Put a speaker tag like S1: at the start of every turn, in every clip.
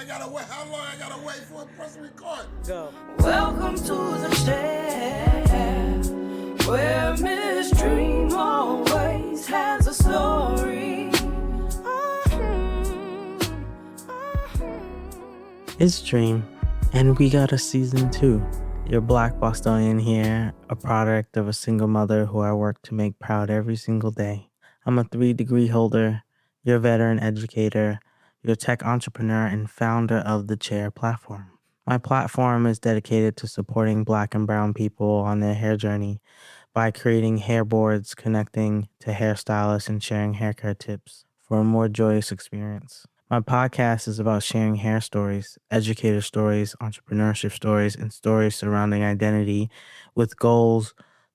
S1: I gotta wait? How long I gotta wait for a press record?
S2: Go.
S3: Welcome to the shed, where Miss Dream always has a story.
S2: It's Dream, and we got a season 2. Your Black Bostonian here, a product of a single mother who I work to make proud every single day. I'm a 3-degree holder, your veteran educator, your tech entrepreneur, and founder of the Chair platform. My platform is dedicated to supporting Black and Brown people on their hair journey by creating hair boards, connecting to hairstylists, and sharing haircare tips for a more joyous experience. My podcast is about sharing hair stories, educator stories, entrepreneurship stories, and stories surrounding identity with goals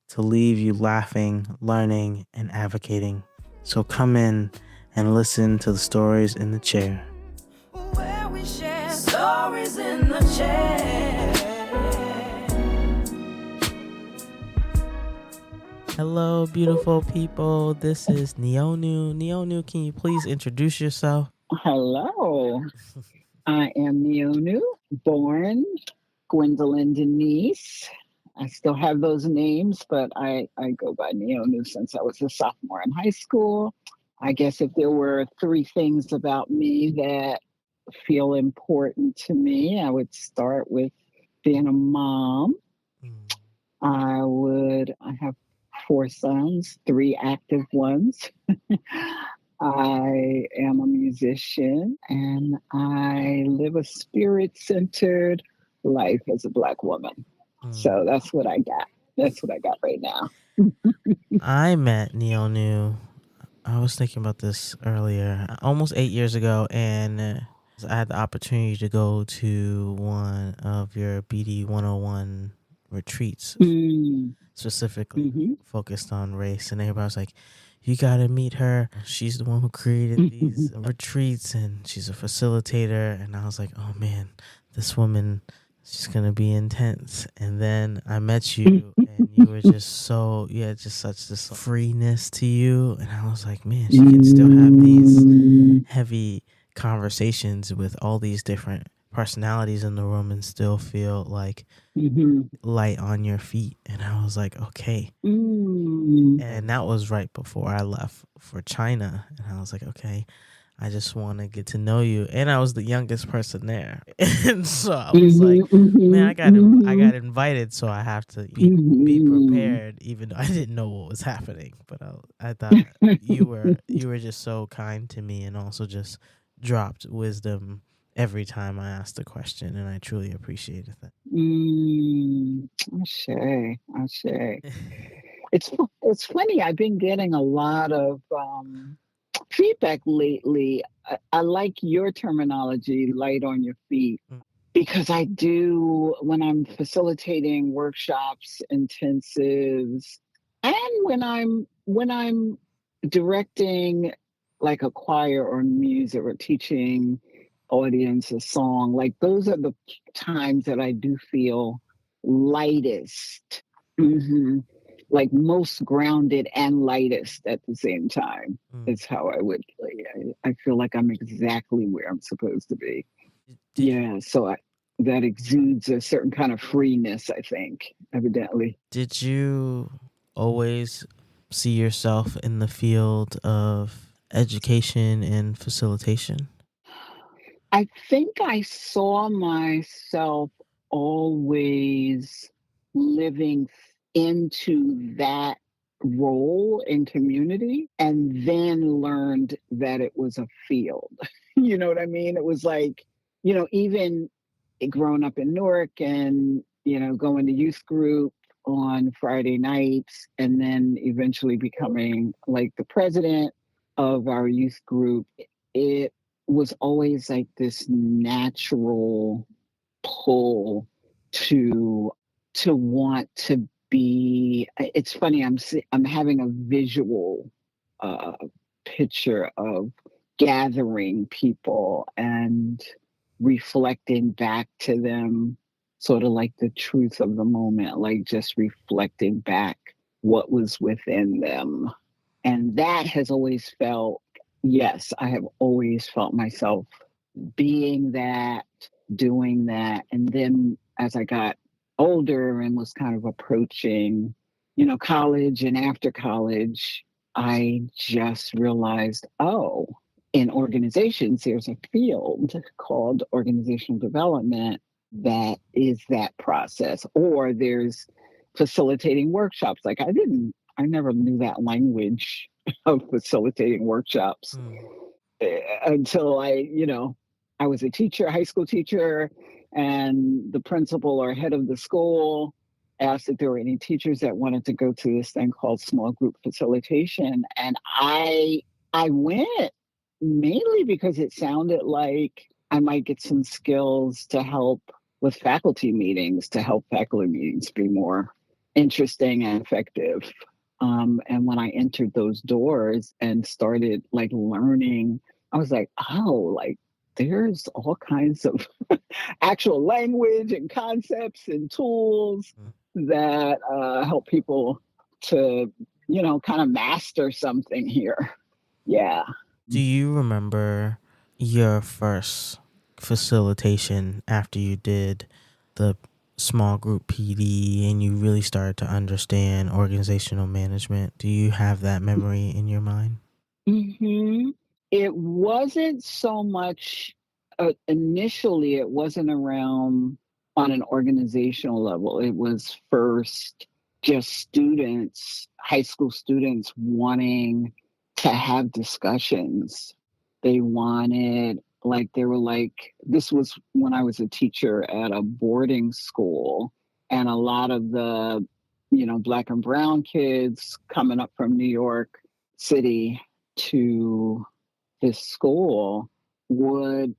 S2: to leave you laughing, learning, and advocating. So come in and listen to the stories in the chair.
S3: Where we share stories in the chair.
S2: Hello, beautiful people. This is Niyonu. Niyonu, can you please introduce yourself?
S4: Hello, I am Niyonu, born Gwendolyn Denise. I still have those names, but I go by Niyonu since I was a sophomore in high school. I guess if there were 3 things about me that feel important to me, I would start with being a mom. I have 4 sons, 3 active ones. I am a musician and I live a spirit-centered life as a Black woman. So that's what I got. That's what I got right now.
S2: I met Niyonu. I was thinking about this earlier, almost 8 years ago, and I had the opportunity to go to one of your BD 101 retreats, specifically focused on race, and everybody was like, you gotta meet her. She's the one who created these retreats, and she's a facilitator. And I was like, oh man, this woman, she's gonna be intense. And then I met you, and you were just you had just such this freeness to you. And I was like, man, she can still have these heavy conversations with all these different personalities in the room and still feel like light on your feet. And I was like, okay. And that was right before I left for China. And I was like, okay, I just want to get to know you. And I was the youngest person there. And so I was like, man, I got invited, so I have to be prepared, even though I didn't know what was happening. But I thought you were just so kind to me, and also just dropped wisdom every time I asked a question, and I truly appreciated that.
S4: Ashe. It's funny. I've been getting a lot of feedback lately. I like your terminology, light on your feet, because I do when I'm facilitating workshops, intensives, and when I'm directing like a choir or music or teaching audience a song, like those are the times that I do feel lightest. Like most grounded and lightest at the same time is how I would play. I feel like I'm exactly where I'm supposed to be. That exudes a certain kind of freeness, I think, evidently.
S2: Did you always see yourself in the field of education and facilitation?
S4: I think I saw myself always living into that role in community, and then learned that it was a field. You know what I mean? It was like, even growing up in Newark and, going to youth group on Friday nights, and then eventually becoming like the president of our youth group, it was always like this natural pull to want to be. It's funny, I'm having a visual picture of gathering people and reflecting back to them, sort of like the truth of the moment, like just reflecting back what was within them. And that has always felt, yes, I have always felt myself being that, doing that. And then as I got older and was kind of approaching, college and after college, I just realized, oh, in organizations, there's a field called organizational development that is that process. Or there's facilitating workshops. Like I never knew that language of facilitating workshops until I was a teacher, high school teacher, and the principal or head of the school asked if there were any teachers that wanted to go to this thing called small group facilitation. And I went mainly because it sounded like I might get some skills to help with faculty meetings, to help faculty meetings be more interesting and effective. And when I entered those doors and started like learning, I was like, oh, like there's all kinds of actual language and concepts and tools that help people to, kind of master something here. Yeah.
S2: Do you remember your first facilitation after you did the small group PD and you really started to understand organizational management? Do you have that memory in your mind?
S4: Mm-hmm. It wasn't so much initially, it wasn't around on an organizational level. It was first just students, high school students wanting to have discussions. They wanted, like, they were like, this was when I was a teacher at a boarding school, and a lot of the, Black and brown kids coming up from New York City to this school would,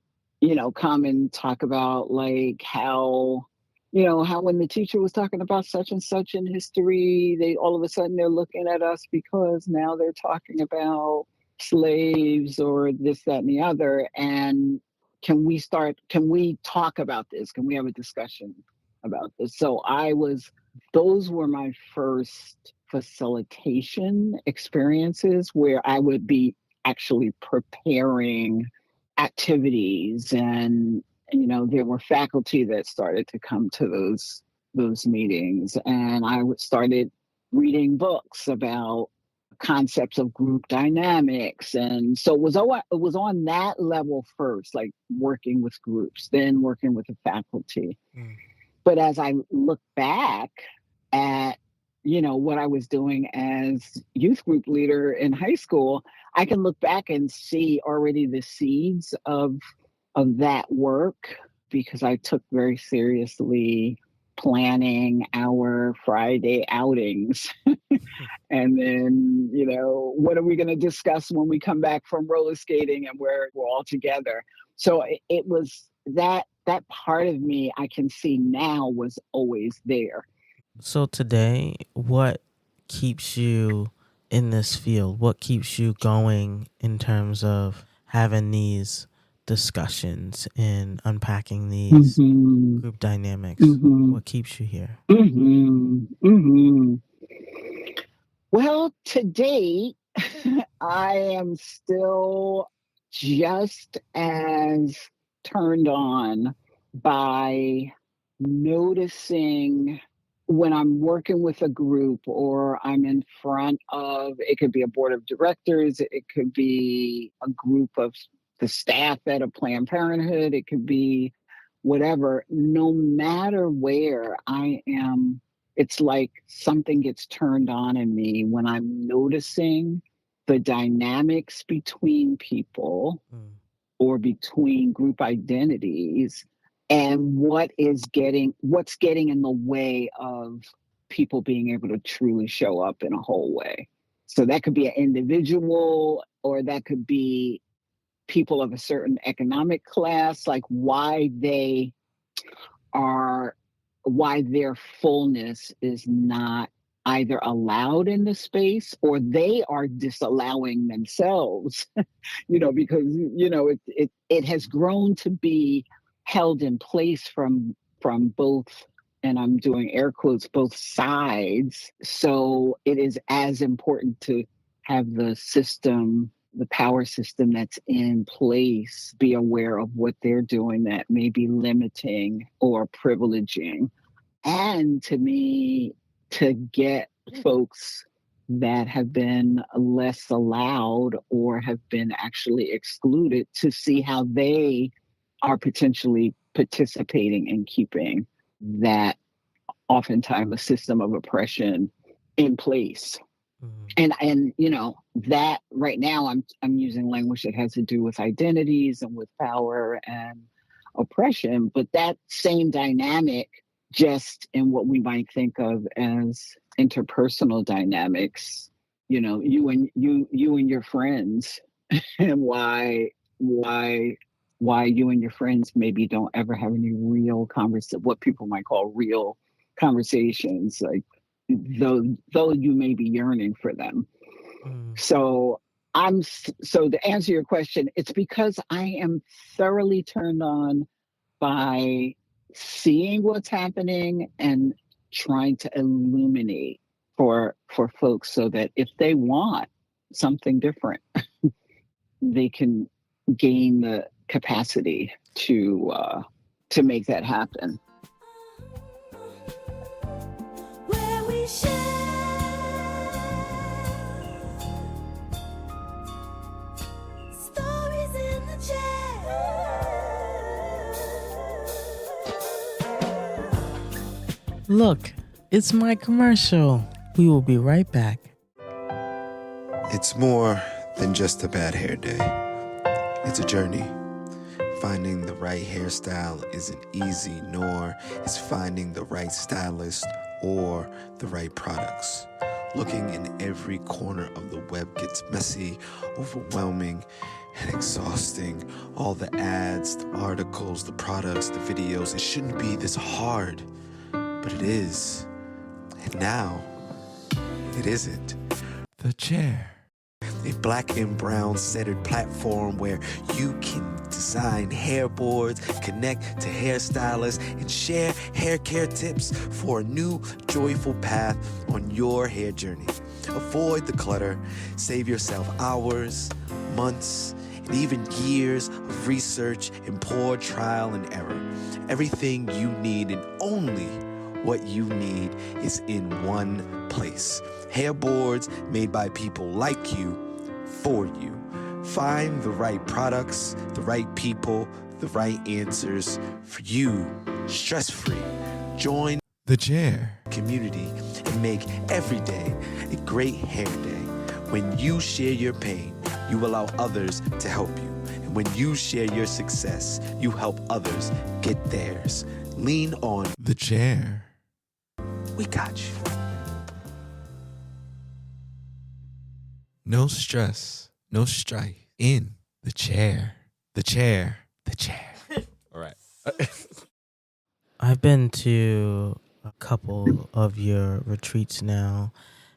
S4: come and talk about like how when the teacher was talking about such and such in history, they all of a sudden they're looking at us because now they're talking about slaves or this, that, and the other. And can we talk about this? Can we have a discussion about this? So those were my first facilitation experiences where I would be actually preparing activities, and there were faculty that started to come to those meetings, and started reading books about concepts of group dynamics. And so it was on that level first, like working with groups, then working with the faculty. But as I look back at, what I was doing as youth group leader in high school, I can look back and see already the seeds of that work, because I took very seriously planning our Friday outings. And then, what are we going to discuss when we come back from roller skating and we're all together? So it was that part of me I can see now was always there.
S2: So today, what keeps you in this field? What keeps you going in terms of having these discussions and unpacking these
S4: Mm-hmm.
S2: group dynamics?
S4: Mm-hmm.
S2: What keeps you here?
S4: Mm-hmm. Mm-hmm. Well, to date, I am still just as turned on by noticing when I'm working with a group or I'm in front of, it could be a board of directors, it could be a group of the staff at a Planned Parenthood, it could be whatever, no matter where I am, it's like something gets turned on in me when I'm noticing the dynamics between people or between group identities, and what's getting in the way of people being able to truly show up in a whole way. So that could be an individual, or that could be people of a certain economic class, like why their fullness is not either allowed in the space, or they are disallowing themselves, because, it has grown to be held in place from both, and I'm doing air quotes, both sides. So it is as important to have the system the power system that's in place be aware of what they're doing that may be limiting or privileging. And to me, to get folks that have been less allowed or have been actually excluded to see how they are potentially participating in keeping that oftentimes a system of oppression in place. And you know, that right now I'm using language that has to do with identities and with power and oppression, but that same dynamic just in what we might think of as interpersonal dynamics, you know, you and your friends, and why you and your friends maybe don't ever have any real what people might call real conversations, like though you may be yearning for them. So to answer your question, it's because I am thoroughly turned on by seeing what's happening and trying to illuminate for folks so that if they want something different, they can gain the capacity to make that happen.
S3: Where we share stories in the chair.
S2: Look, it's my commercial. We will be right back.
S5: It's more than just a bad hair day. It's a journey. Finding the right hairstyle isn't easy, nor is finding the right stylist or the right products. Looking in every corner of the web gets messy, overwhelming, and exhausting. All the ads, the articles, the products, the videos, it shouldn't be this hard, but it is. And now, it isn't. The Chair. A black and brown centered platform where you can design hair boards, connect to hairstylists, and share hair care tips for a new, joyful path on your hair journey. Avoid the clutter, save yourself hours, months, and even years of research and poor trial and error. Everything you need and only what you need is in one place. Hair boards made by people like you, for you. Find the right products, the right people, the right answers for you, stress-free. Join the Chair community and make every day a great hair day. When you share your pain, you allow others to help you. And when you share your success, you help others get theirs. Lean on the Chair. We got you. No stress, no strife. In the chair. The chair. The chair. All right.
S2: I've been to a couple of your retreats now,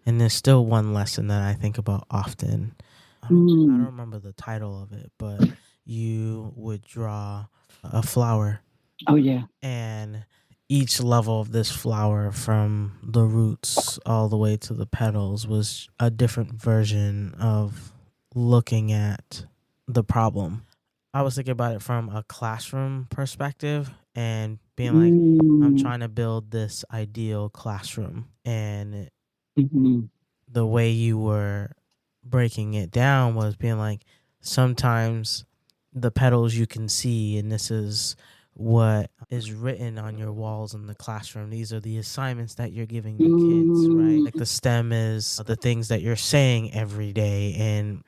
S2: and there's still one lesson that I think about often. I don't remember the title of it, but you would draw a flower.
S4: Oh, yeah.
S2: And each level of this flower, from the roots all the way to the petals, was a different version of looking at the problem. I was thinking about it from a classroom perspective and being like, I'm trying to build this ideal classroom. And the way you were breaking it down was being like, sometimes the petals you can see, and this is what is written on your walls in the classroom. These are the assignments that you're giving the kids, right? Like the STEM is the things that you're saying every day and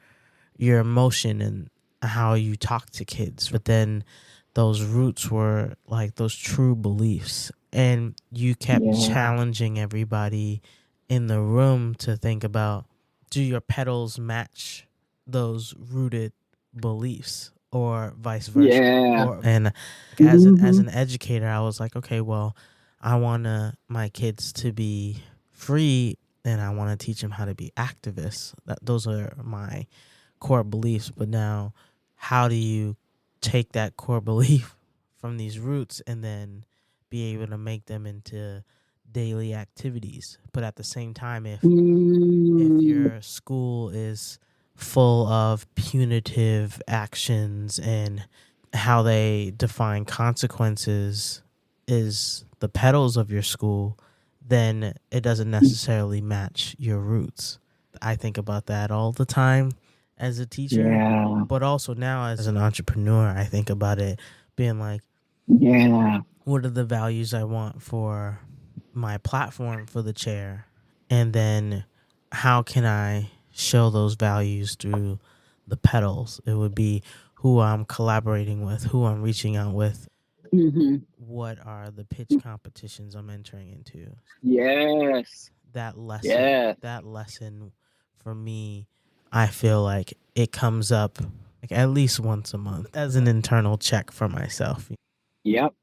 S2: your emotion and how you talk to kids. But then those roots were like those true beliefs. And you kept challenging everybody in the room to think about, do your petals match those rooted beliefs? Or vice versa.
S4: Yeah.
S2: And as an educator, I was like, okay, well, I want my kids to be free, and I want to teach them how to be activists. Those are my core beliefs. But now, how do you take that core belief from these roots and then be able to make them into daily activities? But at the same time, if your school is full of punitive actions and how they define consequences is the petals of your school, then it doesn't necessarily match your roots. I think about that all the time as a teacher,
S4: Yeah.
S2: but also now as an entrepreneur, I think about it being like,
S4: Yeah.
S2: what are the values I want for my platform for the chair? And then how can I show those values through the petals? It would be who I'm collaborating with, who I'm reaching out with,
S4: Hmm.
S2: what are the pitch competitions I'm entering into.
S4: Yes.
S2: That lesson,
S4: Yes.
S2: that lesson for me, I feel like it comes up like at least once a month as an internal check for myself.
S4: Yep.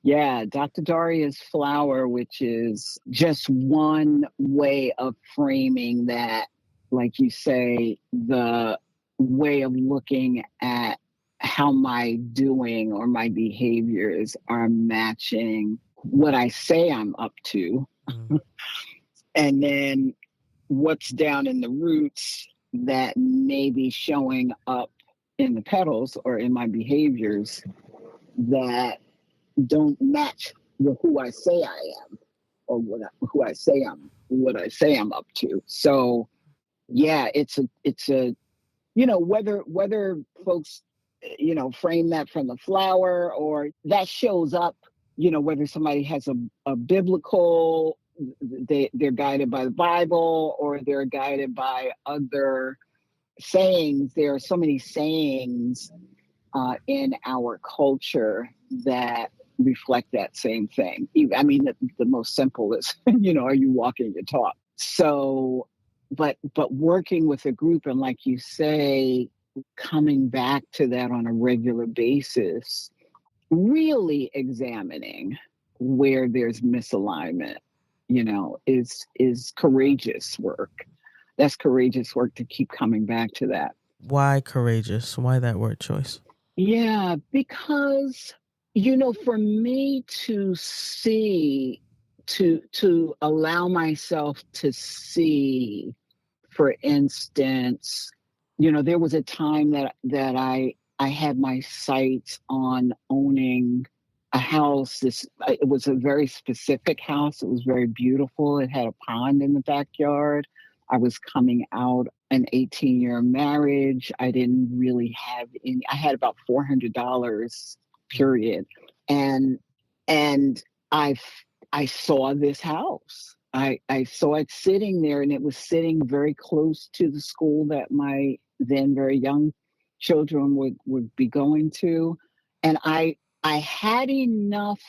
S4: Yeah, Dr. Daria's flower, which is just one way of framing that, like you say, the way of looking at how my doing or my behaviors are matching what I say I'm up to.
S2: Mm.
S4: And then what's down in the roots that may be showing up in the petals or in my behaviors that don't match with who I say I am or what I say I'm up to. So yeah, it's a whether folks frame that from the flower or that shows up, whether somebody has a biblical, they're guided by the Bible or they're guided by other sayings. There are so many sayings in our culture that reflect that same thing. I mean, the most simple is, are you walking your talk? So, but working with a group and like you say, coming back to that on a regular basis, really examining where there's misalignment, is courageous work. That's courageous work to keep coming back to that.
S2: Why courageous? Why that word choice?
S4: Yeah, because for me to see, to allow myself to see, for instance, there was a time that I had my sights on owning a house. It was a very specific house. It was very beautiful. It had a pond in the backyard. I was coming out an 18-year marriage. I didn't really have any. I had about $400, period. And and I I saw this house. I saw it sitting there, and it was sitting very close to the school that my then very young children would be going to. And I had enough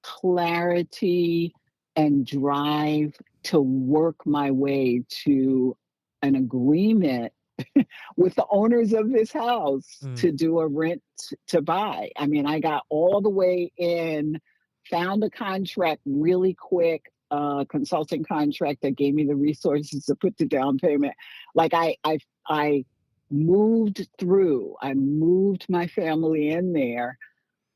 S4: clarity and drive to work my way to an agreement with the owners of this house to do a rent to buy. I mean, I got all the way in, found a contract really quick, consulting contract that gave me the resources to put the down payment. Like I moved through, I moved my family in there,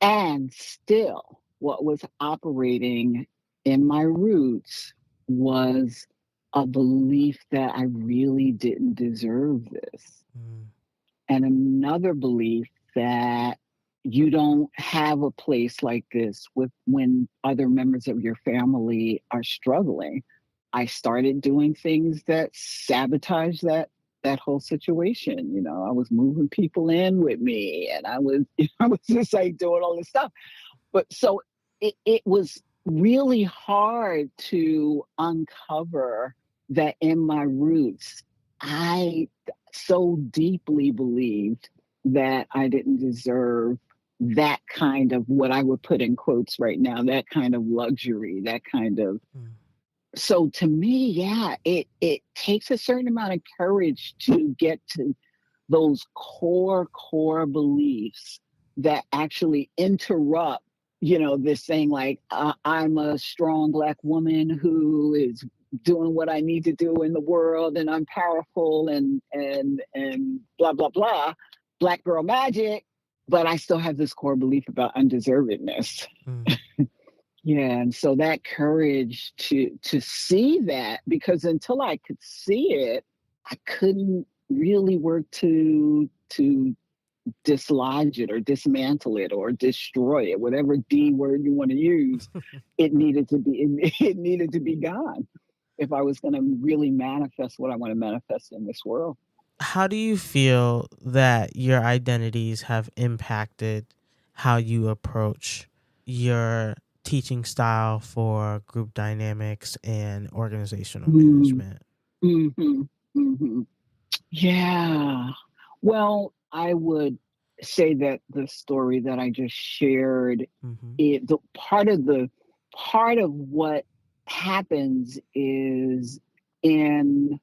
S4: and still what was operating in my roots was a belief that I really didn't deserve this. And another belief that you don't have a place like this when other members of your family are struggling. I started doing things that sabotage that whole situation. I was moving people in with me, and I was just like doing all this stuff. But so it was really hard to uncover that in my roots, I so deeply believed that I didn't deserve that kind of, what I would put in quotes right now, that kind of luxury, that kind of. So to me, yeah, it takes a certain amount of courage to get to those core beliefs that actually interrupt, this thing like, I'm a strong Black woman who is doing what I need to do in the world, and I'm powerful and blah, blah, blah, Black girl magic. But I still have this core belief about undeservedness. Yeah, and so that courage to see that, because until I could see it, I couldn't really work to dislodge it or dismantle it or destroy it, whatever D word you want to use. It needed to be it needed to be gone if I was going to really manifest what I want to manifest in this world.
S2: How do you feel that your identities have impacted how you approach your teaching style for group dynamics and organizational
S4: Mm,
S2: management?
S4: hmm hmm Yeah. Well, I would say that the story that I just shared,
S2: Mm-hmm.
S4: the part of what happens is in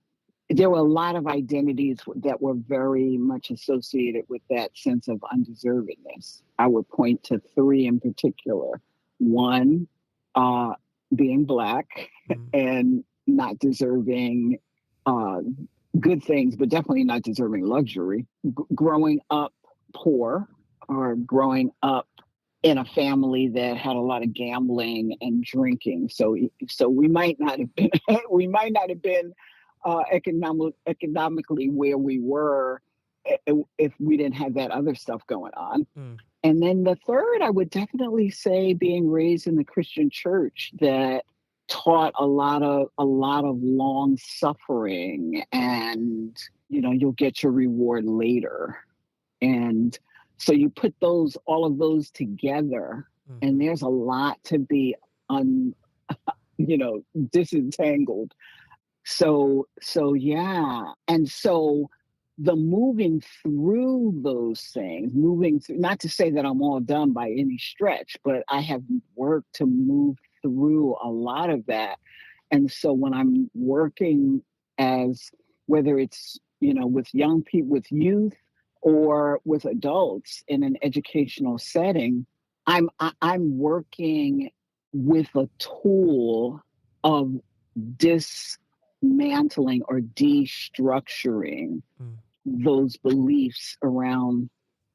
S4: there were a lot of identities that were very much associated with that sense of undeservedness. I would point to three in particular. One, uh, being Black
S2: Mm.
S4: and not deserving uh, good things, but definitely not deserving luxury. Growing up poor or growing up in a family that had a lot of gambling and drinking. So we might not have been we might not have been economically where we were if we didn't have that other stuff going on.
S2: Mm.
S4: And then the third, I would definitely say being raised in the Christian church that taught a lot of long suffering and you'll get your reward later. And so you put all of those together and
S2: Mm-hmm.
S4: there's a lot to be un you know disentangled. So yeah. And so the moving through those things, moving through, not to say that I'm all done by any stretch, but I have worked to move through a lot of that. And so when I'm working as whether it's, with young people, with youth, or with adults in an educational setting, I'm working with a tool of dismantling or destructuring
S2: Mm.
S4: those beliefs around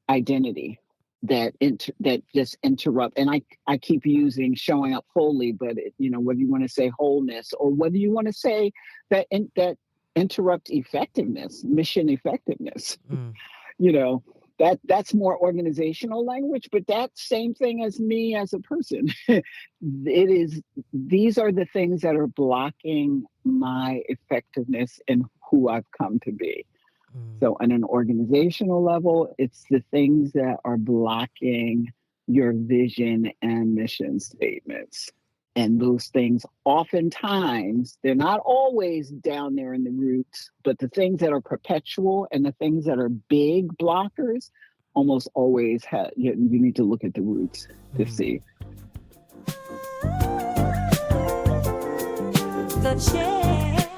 S4: identity that just interrupt. And I keep using showing up wholly, but whether you want to say wholeness or whether you want to say that interrupt effectiveness, mission effectiveness,
S2: Mm.
S4: you know that's more organizational language, but that same thing as me as a person. These are the things that are blocking my effectiveness in who I've come to be.
S2: Mm.
S4: So on an organizational level, it's the things that are blocking your vision and mission statements. And those things, oftentimes, they're not always down there in the roots, but the things that are perpetual and the things that are big blockers almost always have, you need to look at the roots to
S2: Mm.
S4: see.
S3: The chair.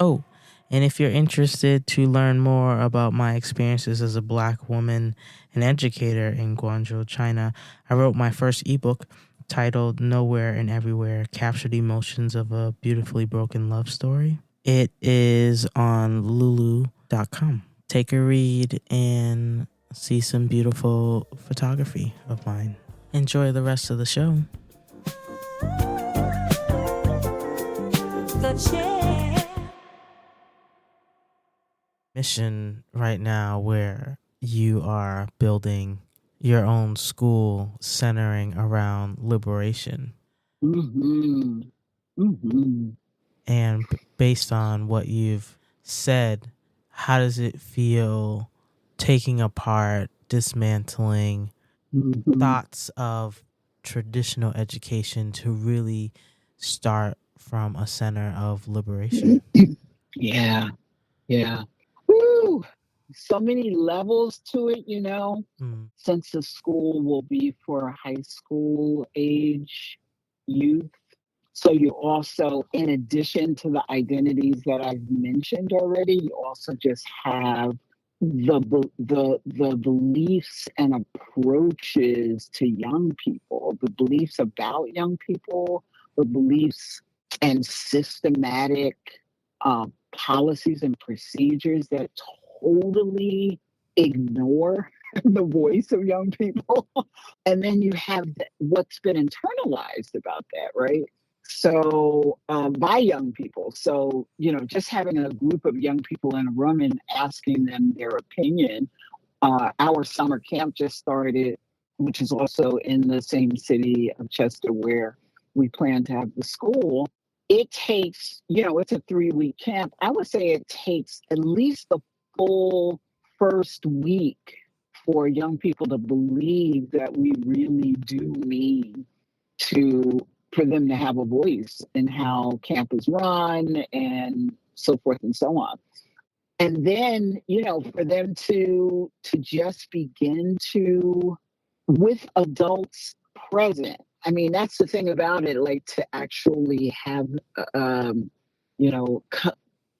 S2: Oh, and if you're interested to learn more about my experiences as a Black woman and educator in Guangzhou, China, I wrote my first ebook titled Nowhere and Everywhere, Captured Emotions of a Beautifully Broken Love Story. It is on lulu.com. Take a read and see some beautiful photography of mine. Enjoy the rest of the show.
S3: The chair.
S2: Mission right now where you are building your own school centering around liberation.
S4: Mm-hmm. Mm-hmm.
S2: And based on what you've said, how does it feel taking apart, dismantling
S4: Mm-hmm.
S2: thoughts of traditional education to really start from a center of liberation?
S4: Yeah. Yeah. Woo! So many levels to it.
S2: Mm.
S4: Since the school will be for high school age youth. So you also, in addition to the identities that I've mentioned already, you also just have the beliefs and approaches to young people, the beliefs about young people, the beliefs and systematic policies and procedures that totally ignore the voice of young people. And then you have what's been internalized about that, right? So by young people. So, just having a group of young people in a room and asking them their opinion. Our summer camp just started, which is also in the same city of Chester where we plan to have the school. It takes, it's a 3-week camp. I would say it takes at least the full first week for young people to believe that we really do need to, for them to have a voice in how camp is run and so forth and so on. And then, for them to just begin to, with adults present. I mean, that's the thing about it, like to actually have, you know, co-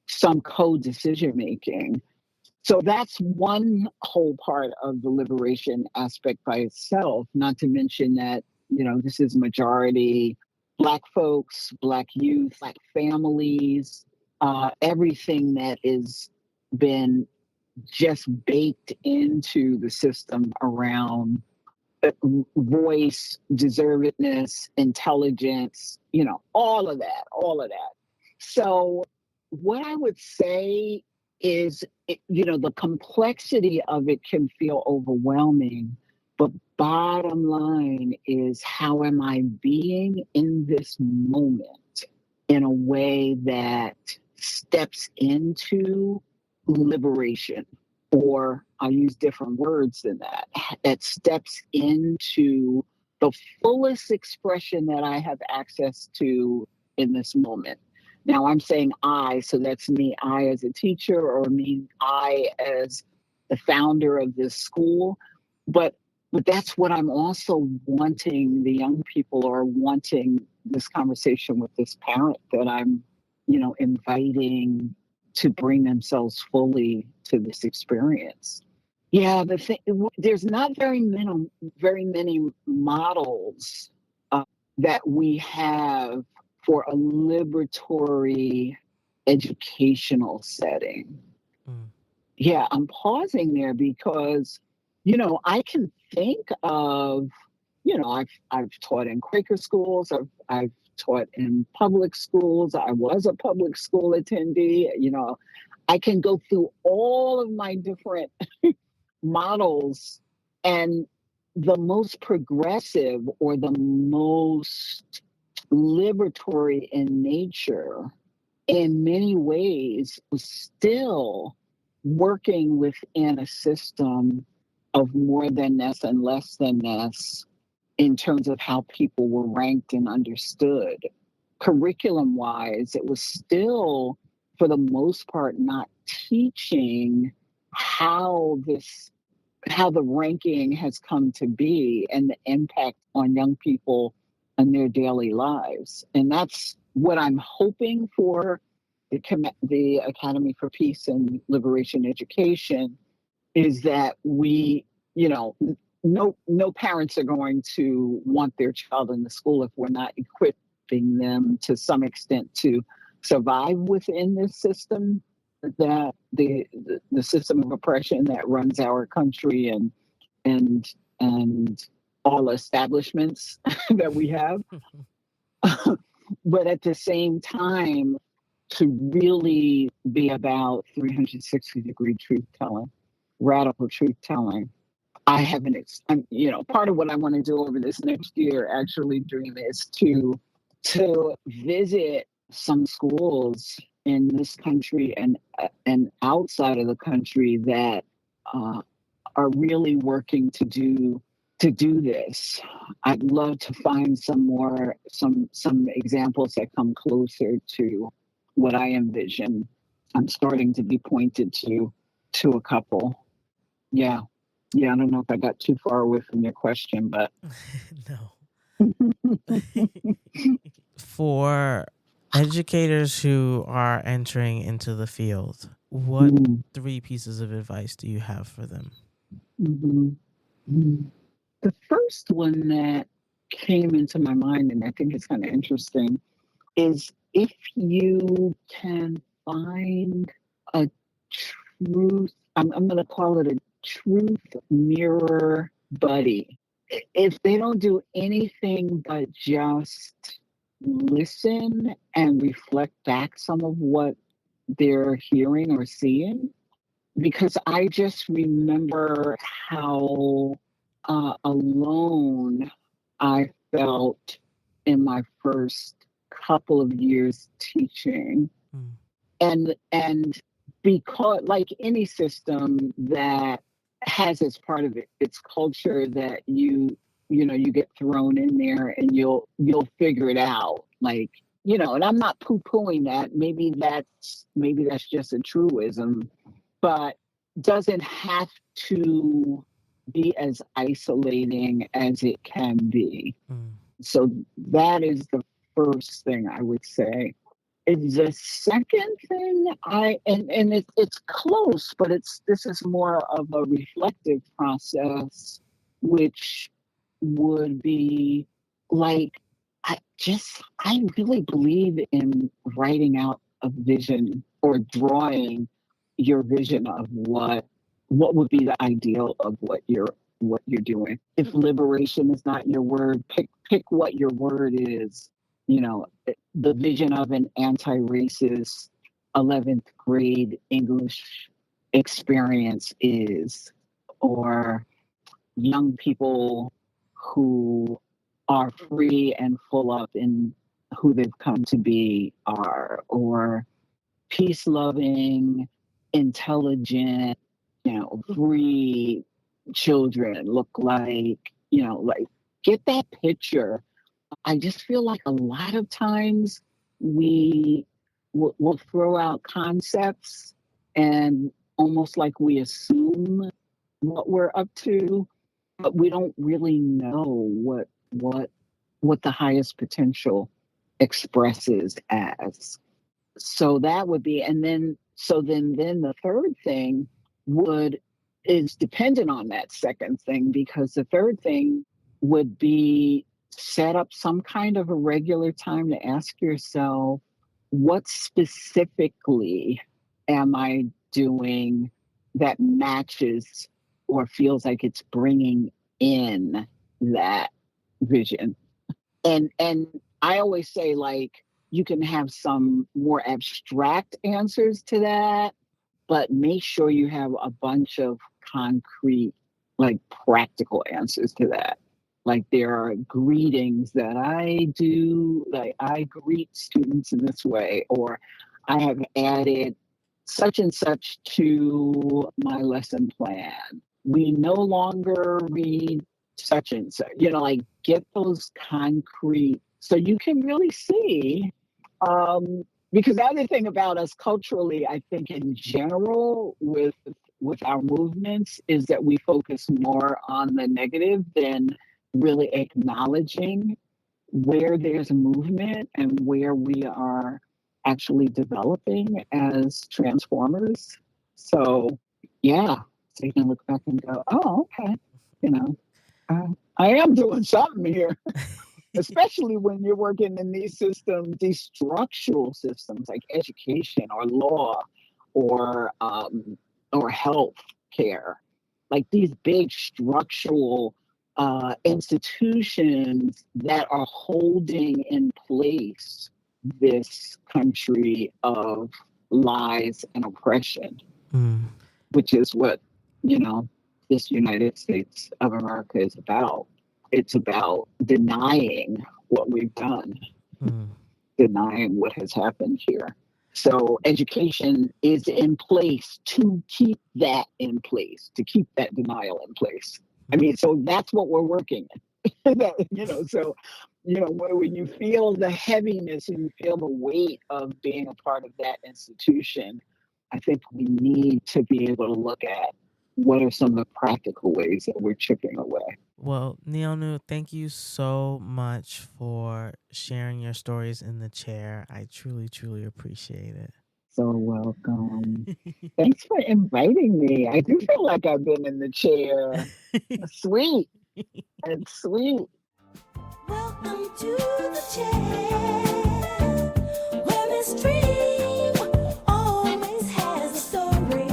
S4: some co-decision making. So that's one whole part of the liberation aspect by itself, not to mention that, this is majority Black folks, Black youth, Black families, everything that is been just baked into the system around voice, deservedness, intelligence, all of that. So what I would say is, the complexity of it can feel overwhelming, but bottom line is, how am I being in this moment in a way that steps into liberation? Or I'll use different words than that steps into the fullest expression that I have access to in this moment. Now I'm saying I, so that's me, I as a teacher, or me, I as the founder of this school. But that's what I'm also wanting the young people, or wanting this conversation with this parent that I'm, inviting to bring themselves fully to this experience. Yeah, there's not very many models that we have for a liberatory educational setting.
S2: Mm.
S4: Yeah, I'm pausing there because, I can think of, I've taught in Quaker schools. I've taught in public schools. I was a public school attendee. I can go through all of my different models, and the most progressive, or the most liberatory in nature, in many ways, was still working within a system of more than-ness and less than-ness in terms of how people were ranked and understood. Curriculum wise, it was still, for the most part, not teaching how the ranking has come to be and the impact on young people and their daily lives. And that's what I'm hoping for the Academy for Peace and Liberation Education, is that we, no parents are going to want their child in the school if we're not equipping them to some extent to survive within this system, that the system of oppression that runs our country and all establishments that we have. But at the same time, to really be about 360-degree truth telling, radical truth telling. I haven't, part of what I want to do over this next year, actually, Dream, is to visit some schools in this country and outside of the country that are really working to do this. I'd love to find some examples that come closer to what I envision. I'm starting to be pointed to a couple. Yeah. Yeah, I don't know if I got too far away from your question, but
S2: No. For educators who are entering into the field, what 3 pieces of advice do you have for them?
S4: The first one that came into my mind, and I think it's kind of interesting, is if you can find a truth, I'm going to call it a truth mirror buddy. If they don't do anything but just listen and reflect back some of what they're hearing or seeing, because I just remember how alone I felt in my first couple of years teaching.
S2: Mm.
S4: And because, like any system that has as part of it its culture, that you get thrown in there and you'll figure it out, like, and I'm not poo-pooing that. Maybe that's just a truism, but doesn't have to be as isolating as it can be.
S2: Mm.
S4: So that is the first thing I would say. It's the second thing it's close, but this is more of a reflective process, which would be like, I really believe in writing out a vision or drawing your vision of what would be the ideal of what you're doing. If liberation is not your word, pick what your word is. The vision of an anti-racist 11th grade English experience is, or young people who are free and full up in who they've come to be are, or peace loving, intelligent, free children look like, like, get that picture. I just feel like a lot of times we'll throw out concepts and almost like we assume what we're up to, but we don't really know what the highest potential expresses as. So that would be, and then the third thing would is dependent on that second thing, because the third thing would be set up some kind of a regular time to ask yourself, what specifically am I doing that matches or feels like it's bringing in that vision? And I always say, like, you can have some more abstract answers to that, but make sure you have a bunch of concrete, like, practical answers to that. Like, there are greetings that I do, like, I greet students in this way, or I have added such and such to my lesson plan. We no longer read such and such, like, get those concrete so you can really see. Because the other thing about us culturally, I think in general with our movements, is that we focus more on the negative than really acknowledging where there's a movement and where we are actually developing as transformers. So, yeah, so you can look back and go, oh, okay, I am doing something here. Especially when you're working in these systems, these structural systems like education or law or health care, like these big structural institutions that are holding in place this country of lies and oppression, which is what, this United States of America is about. It's about denying what we've done, denying what has happened here. So education is in place to keep that in place, to keep that denial in place. I mean, so that's what we're working in. So, when you feel the heaviness and you feel the weight of being a part of that institution, I think we need to be able to look at what are some of the practical ways that we're chipping away.
S2: Well, Niyonu, thank you so much for sharing your stories in the chair. I truly, truly appreciate it.
S4: So welcome. Thanks for inviting me. I do feel like I've been in the chair. Sweet. It's sweet.
S3: Welcome to the chair, where Miss Dream always has a story.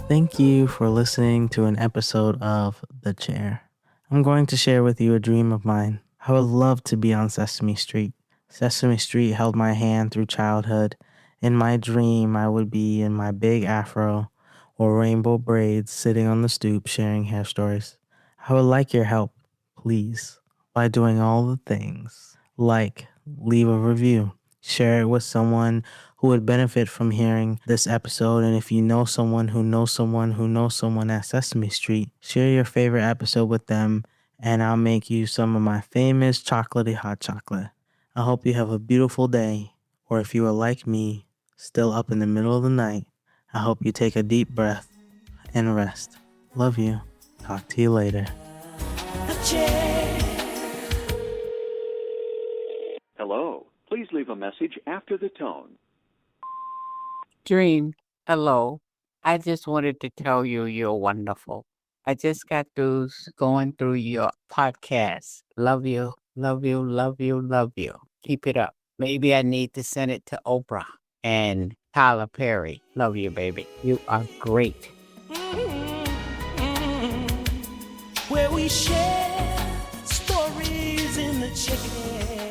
S2: Thank you for listening to an episode of The Chair. I'm going to share with you a dream of mine. I would love to be on Sesame Street. Sesame Street held my hand through childhood. In my dream, I would be in my big afro or rainbow braids sitting on the stoop sharing hair stories. I would like your help, please, by doing all the things like leave a review, share it with someone who would benefit from hearing this episode. And if you know someone who knows someone who knows someone at Sesame Street, share your favorite episode with them and I'll make you some of my famous chocolatey hot chocolate. I hope you have a beautiful day, or if you are like me, still up in the middle of the night, I hope you take a deep breath and rest. Love you. Talk to you later.
S6: Hello. Please leave a message after the tone.
S7: Dream, hello. I just wanted to tell you you're wonderful. I just got through going through your podcast. Love you, love you, love you, love you. Keep it up. Maybe I need to send it to Oprah and Tyler Perry. Love you, baby. You are great.
S3: Where we share stories in the chicken.